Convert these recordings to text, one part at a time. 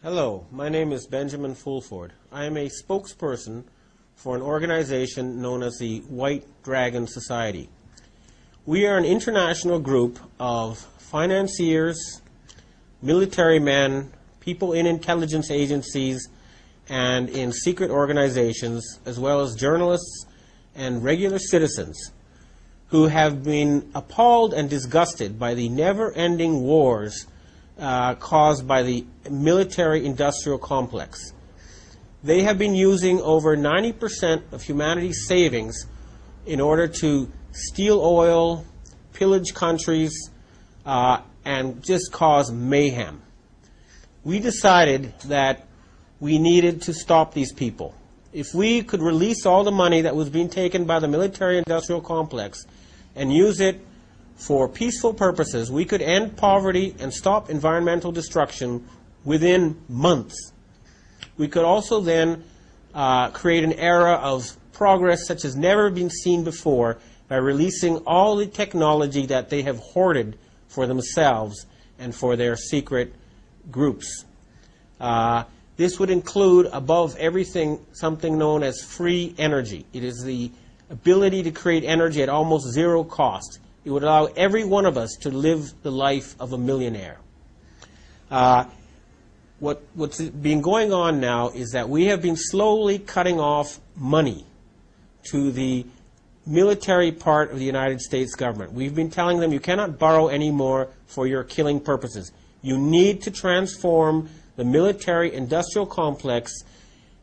Hello, my name is Benjamin Fulford. I am a spokesperson for an organization known as the White Dragon Society. We are an international group of financiers, military men, people in intelligence agencies, and in secret organizations, as well as journalists and regular citizens who have been appalled and disgusted by the never-ending wars caused by the military-industrial complex. They have been using over 90% of humanity's savings in order to steal oil, pillage countries, and just cause mayhem. We decided that we needed to stop these people. If we could release all the money that was being taken by the military-industrial complex and use it for peaceful purposes, we could end poverty and stop environmental destruction within months. We could also then create an era of progress such as never been seen before by releasing all the technology that they have hoarded for themselves and for their secret groups. This would include, above everything, something known as free energy. It is the ability to create energy at almost zero cost. It would allow every one of us to live the life of a millionaire. What's been going on now is that we have been slowly cutting off money to the military part of the United States government. We've been telling them you cannot borrow anymore for your killing purposes. You need to transform the military-industrial complex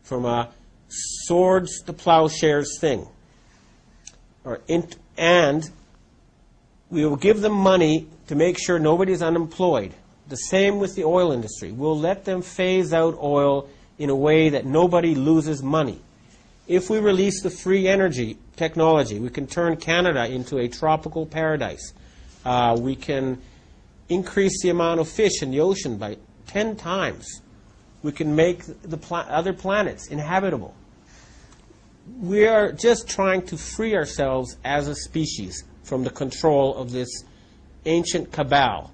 from a swords to plowshares thing. And we will give them money to make sure nobody is unemployed. The same with the oil industry. We'll let them phase out oil in a way that nobody loses money. If we release the free energy technology, we can turn Canada into a tropical paradise. We can increase the amount of fish in the ocean by 10 times. We can make the other planets inhabitable. We are just trying to free ourselves as a species from the control of this ancient cabal.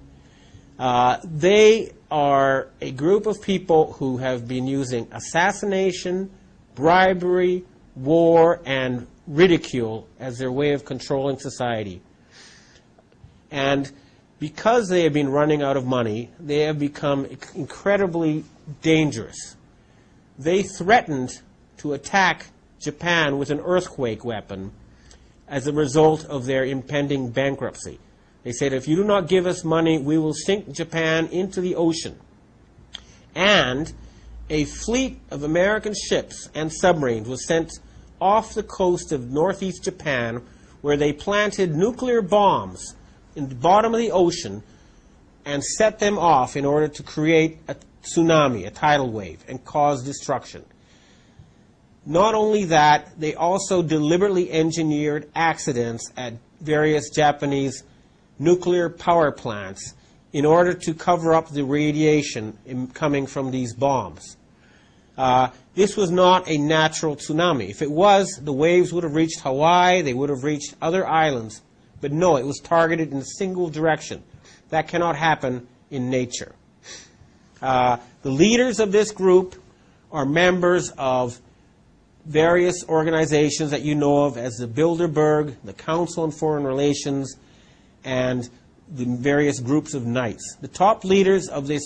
They are a group of people who have been using assassination, bribery, war, and ridicule as their way of controlling society. And because they have been running out of money, they have become incredibly dangerous. They threatened to attack Japan with an earthquake weapon as a result of their impending bankruptcy. They said, if you do not give us money, we will sink Japan into the ocean. And a fleet of American ships and submarines was sent off the coast of northeast Japan, where they planted nuclear bombs in the bottom of the ocean and set them off in order to create a tsunami, a tidal wave, and cause destruction. Not only that, they also deliberately engineered accidents at various Japanese nuclear power plants in order to cover up the radiation coming from these bombs. This was not a natural tsunami. If it was, the waves would have reached Hawaii, they would have reached other islands. But no, it was targeted in a single direction. That cannot happen in nature. The leaders of this group are members of various organizations that you know of as the Bilderberg, the Council on Foreign Relations, and the various groups of knights. The top leaders of this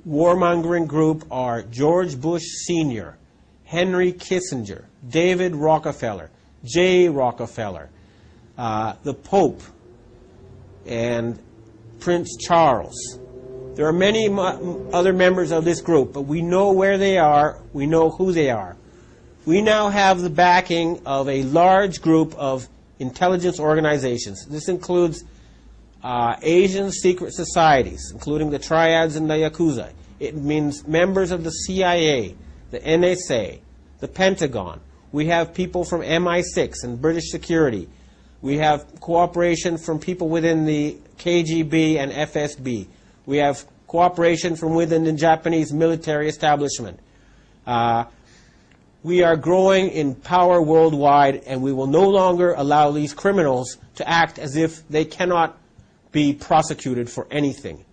warmongering group are George Bush Sr., Henry Kissinger, David Rockefeller, Jay Rockefeller, the Pope, and Prince Charles. There are many other members of this group, but we know where they are, we know who they are. We now have the backing of a large group of intelligence organizations. This includes Asian secret societies, including the Triads and the Yakuza. It means members of the CIA, the NSA, the Pentagon. We have people from MI6 and British security. We have cooperation from people within the KGB and FSB. We have cooperation from within the Japanese military establishment. We are growing in power worldwide, and we will no longer allow these criminals to act as if they cannot be prosecuted for anything.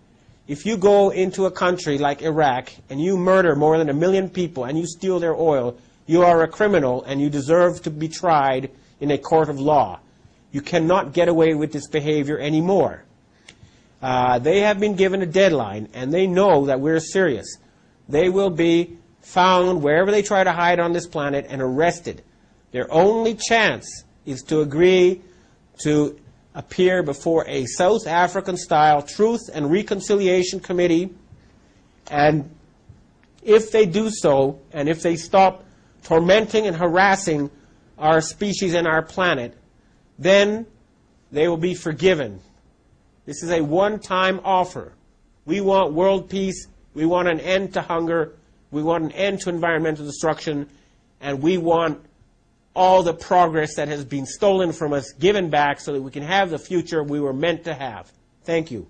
if you go into a country like Iraq and you murder more than 1 million people and you steal their oil, you are a criminal and you deserve to be tried in a court of law. You cannot get away with this behavior anymore. They have been given a deadline, and they know that we're serious. They will be found wherever they try to hide on this planet and arrested. Their only chance is to agree to appear before a South African-style Truth and Reconciliation Committee, and if they do so, and if they stop tormenting and harassing our species and our planet, then they will be forgiven. This is a one-time offer. We want world peace. We want an end to hunger. We want an end to environmental destruction. And we want all the progress that has been stolen from us given back so that we can have the future we were meant to have. Thank you.